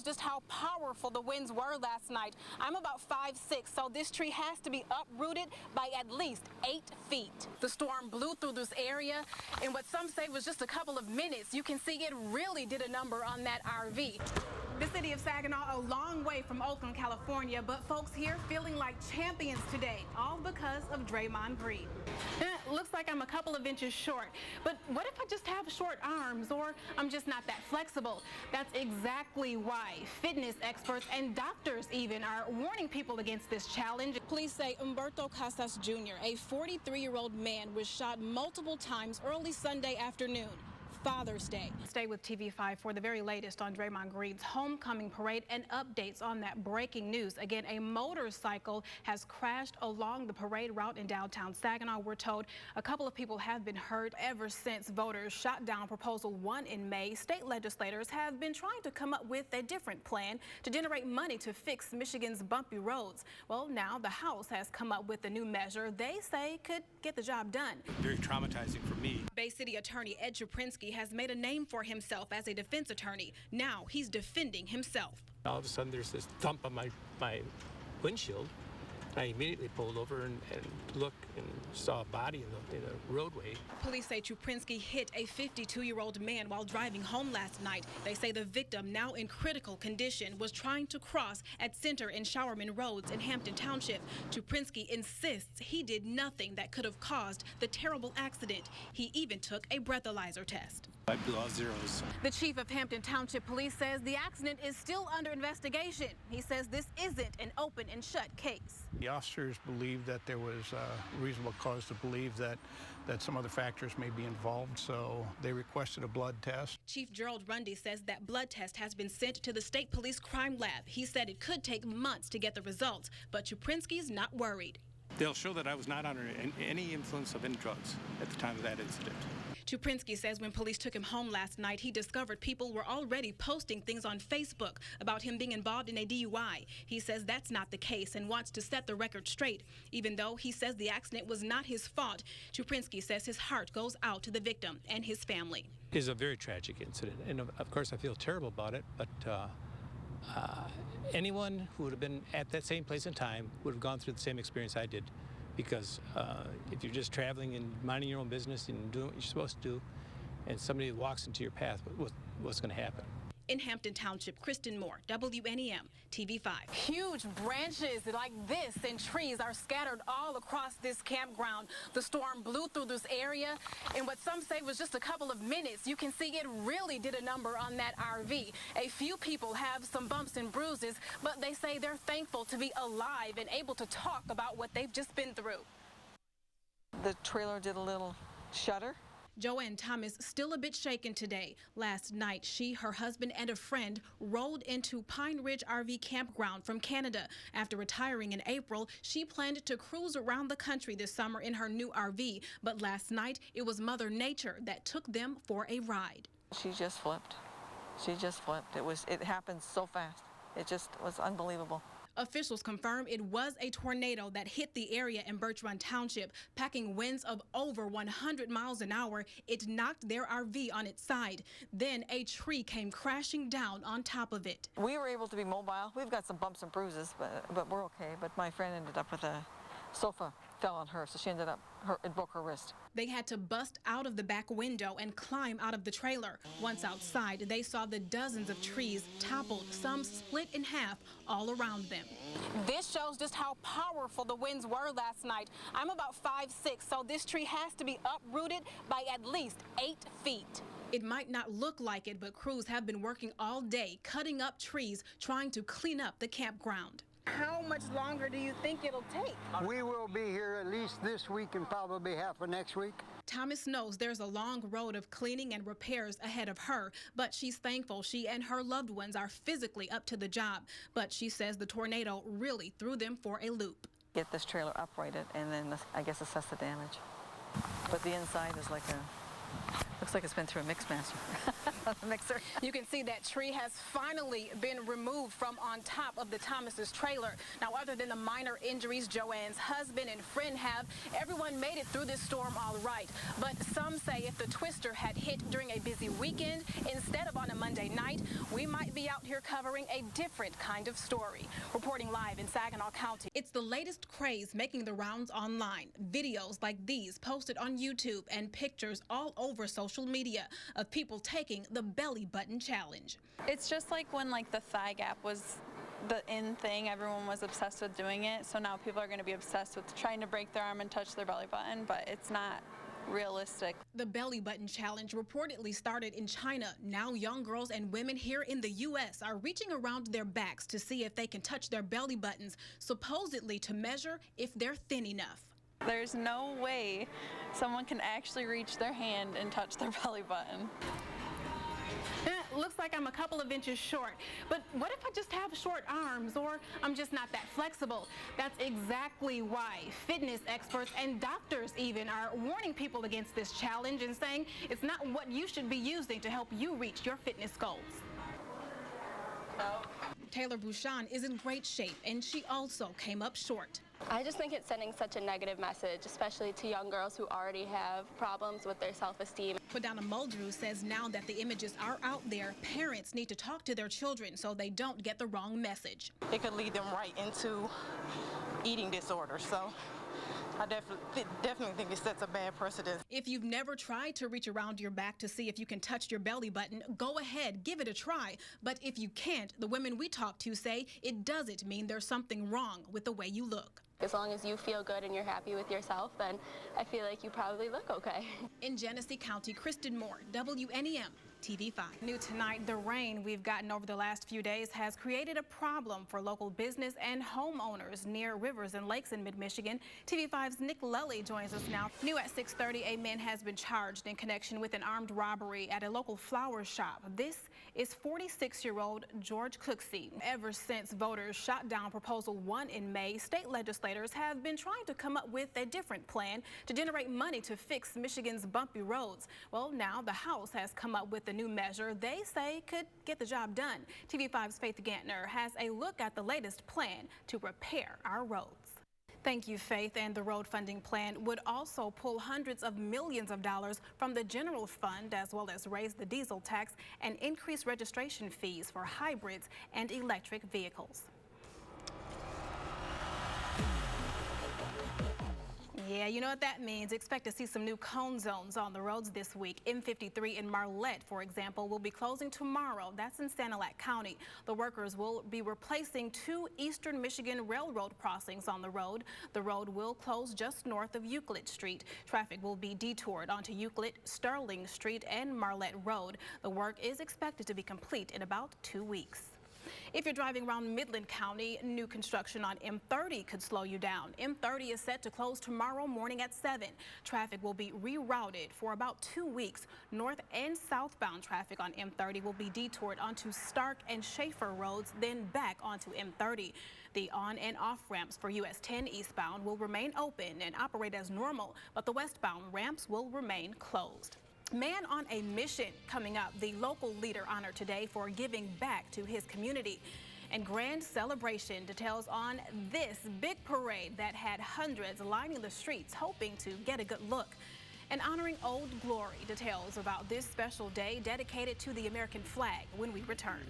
just how powerful the winds were last night. I'm about 5'6", so this tree has to be uprooted by at least 8 feet. The storm blew through this area in what some say was just a couple of minutes. You can see it really did a number on that RV. The city of Saginaw, a long way from Oakland, California, but folks here feeling like champions today, all because of Draymond Green. Looks like I'm a couple of inches short, but what if I just have short arms, or I'm just not that flexible? That's exactly why fitness experts and doctors even are warning people against this challenge. Police say Humberto Casas Jr., a 43-year-old man, was shot multiple times early Sunday afternoon. Father's Day. Stay with TV5 for the very latest on Draymond Green's homecoming parade and updates on that breaking news. Again, a motorcycle has crashed along the parade route in downtown Saginaw. We're told a couple of people have been hurt ever since voters shot down Proposal 1 in May. State legislators have been trying to come up with a different plan to generate money to fix Michigan's bumpy roads. Well, now the House has come up with a new measure they say could get the job done. Very traumatizing for me. Bay City Attorney Ed Chuprinsky has made a name for himself as a defense attorney. Now he's defending himself. All of a sudden there's this thump on my windshield. I immediately pulled over and looked and saw a body in the roadway. Police say Chuprinsky hit a 52-year-old man while driving home last night. They say the victim, now in critical condition, was trying to cross at Center and Showerman Roads in Hampton Township. Chuprinsky insists he did nothing that could have caused the terrible accident. He even took a breathalyzer test. I blew all zeros. The chief of Hampton Township Police says the accident is still under investigation. He says this isn't an open and shut case. The officers believed that there was reasonable cause to believe that some other factors may be involved, so they requested a blood test. Chief Gerald Rundy says that blood test has been sent to the state police crime lab. He said it could take months to get the results, but Chuprinsky's not worried. They'll show that I was not under any influence of any drugs at the time of that incident. Chuprinsky says when police took him home last night, he discovered people were already posting things on Facebook about him being involved in a DUI. He says that's not the case and wants to set the record straight. Even though he says the accident was not his fault, Chuprinsky says his heart goes out to the victim and his family. It is a very tragic incident, and of course I feel terrible about it, but anyone who would have been at that same place and time would have gone through the same experience I did. Because if you're just traveling and minding your own business and doing what you're supposed to do, and somebody walks into your path, what's going to happen? In Hampton Township, Kristin Moore, WNEM, TV5. Huge branches like this and trees are scattered all across this campground. The storm blew through this area in what some say was just a couple of minutes. You can see it really did a number on that RV. A few people have some bumps and bruises, but they say they're thankful to be alive and able to talk about what they've just been through. The trailer did a little shudder. Joanne Thomas still a bit shaken today. Last night, she, her husband, and a friend rolled into Pine Ridge RV Campground from Canada. After retiring in April, she planned to cruise around the country this summer in her new RV. But last night, it was Mother Nature that took them for a ride. She just flipped. She just flipped. It happened so fast. It just was unbelievable. Officials confirm it was a tornado that hit the area in Birch Run Township, packing winds of over 100 miles an hour. It knocked their RV on its side. Then a tree came crashing down on top of it. We were able to be mobile. We've got some bumps and bruises, but we're okay. But my friend ended up with a sofa fell on her, so she ended up, it broke her wrist. They had to bust out of the back window and climb out of the trailer. Once outside, they saw the dozens of trees toppled, some split in half all around them. This shows just how powerful the winds were last night. I'm about 5'6", so this tree has to be uprooted by at least 8 feet. It might not look like it, but crews have been working all day, cutting up trees, trying to clean up the campground. How much longer do you think it'll take? We will be here at least this week and probably half of next week. Thomas knows there's a long road of cleaning and repairs ahead of her, but she's thankful she and her loved ones are physically up to the job. But she says the tornado really threw them for a loop. Get this trailer uprighted and then I guess assess the damage. But the inside is like a Looks like it's been through a mix master, a mixer. You can see that tree has finally been removed from on top of the Thomas's trailer. Now, other than the minor injuries Joanne's husband and friend have, everyone made it through this storm all right. But some say if the twister had hit during a busy weekend instead of on a Monday night, we might be out here covering a different kind of story. Reporting live in Saginaw County, it's the latest craze making the rounds online. Videos like these posted on YouTube and pictures all over social media of people taking the belly button challenge. It's just like when the thigh gap was the in thing, everyone was obsessed with doing it. So now people are going to be obsessed with trying to break their arm and touch their belly button, but it's not realistic. The belly button challenge reportedly started in China. Now young girls and women here in the U.S. are reaching around their backs to see if they can touch their belly buttons, supposedly to measure if they're thin enough. There's no way someone can actually reach their hand and touch their belly button. Looks like I'm a couple of inches short, but what if I just have short arms, or I'm just not that flexible? That's exactly why fitness experts and doctors even are warning people against this challenge and saying it's not what you should be using to help you reach your fitness goals. Taylor Bouchon is in great shape, and she also came up short. I just think it's sending such a negative message, especially to young girls who already have problems with their self-esteem. Padana Muldrew says now that the images are out there, parents need to talk to their children so they don't get the wrong message. It could lead them right into eating disorders, so I definitely think it sets a bad precedent. If you've never tried to reach around your back to see if you can touch your belly button, go ahead, give it a try. But if you can't, the women we talk to say it doesn't mean there's something wrong with the way you look. As long as you feel good and you're happy with yourself, then I feel like you probably look okay. In Genesee County, Kristin Moore, WNEM. TV5. New tonight, the rain we've gotten over the last few days has created a problem for local business and homeowners near rivers and lakes in mid-Michigan. TV5's Nick Lully joins us now. New at 6:30, a man has been charged in connection with an armed robbery at a local flower shop. This is 46-year-old George Cooksey. Ever since voters shot down Proposal 1 in May, state legislators have been trying to come up with a different plan to generate money to fix Michigan's bumpy roads. Well, now the House has come up with a new measure they say could get the job done. TV5's Faith Gantner has a look at the latest plan to repair our roads. Thank you, Faith. And the road funding plan would also pull hundreds of millions of dollars from the general fund, as well as raise the diesel tax and increase registration fees for hybrids and electric vehicles. Yeah, you know what that means. Expect to see some new cone zones on the roads this week. M53 in Marlette, for example, will be closing tomorrow. That's in Sanilac County. The workers will be replacing 2 eastern Michigan railroad crossings on the road. The road will close just north of Euclid Street. Traffic will be detoured onto Euclid, Sterling Street, and Marlette Road. The work is expected to be complete in about 2 weeks. If you're driving around Midland County, new construction on M30 could slow you down. M30 is set to close tomorrow morning at 7. Traffic will be rerouted for about 2 weeks. North and southbound traffic on M30 will be detoured onto Stark and Schaefer roads, then back onto M30. The on and off ramps for US 10 eastbound will remain open and operate as normal, but the westbound ramps will remain closed. Man on a Mission coming up, the local leader honored today for giving back to his community. And grand celebration, details on this big parade that had hundreds lining the streets hoping to get a good look. And honoring Old Glory, details about this special day dedicated to the American flag when we return.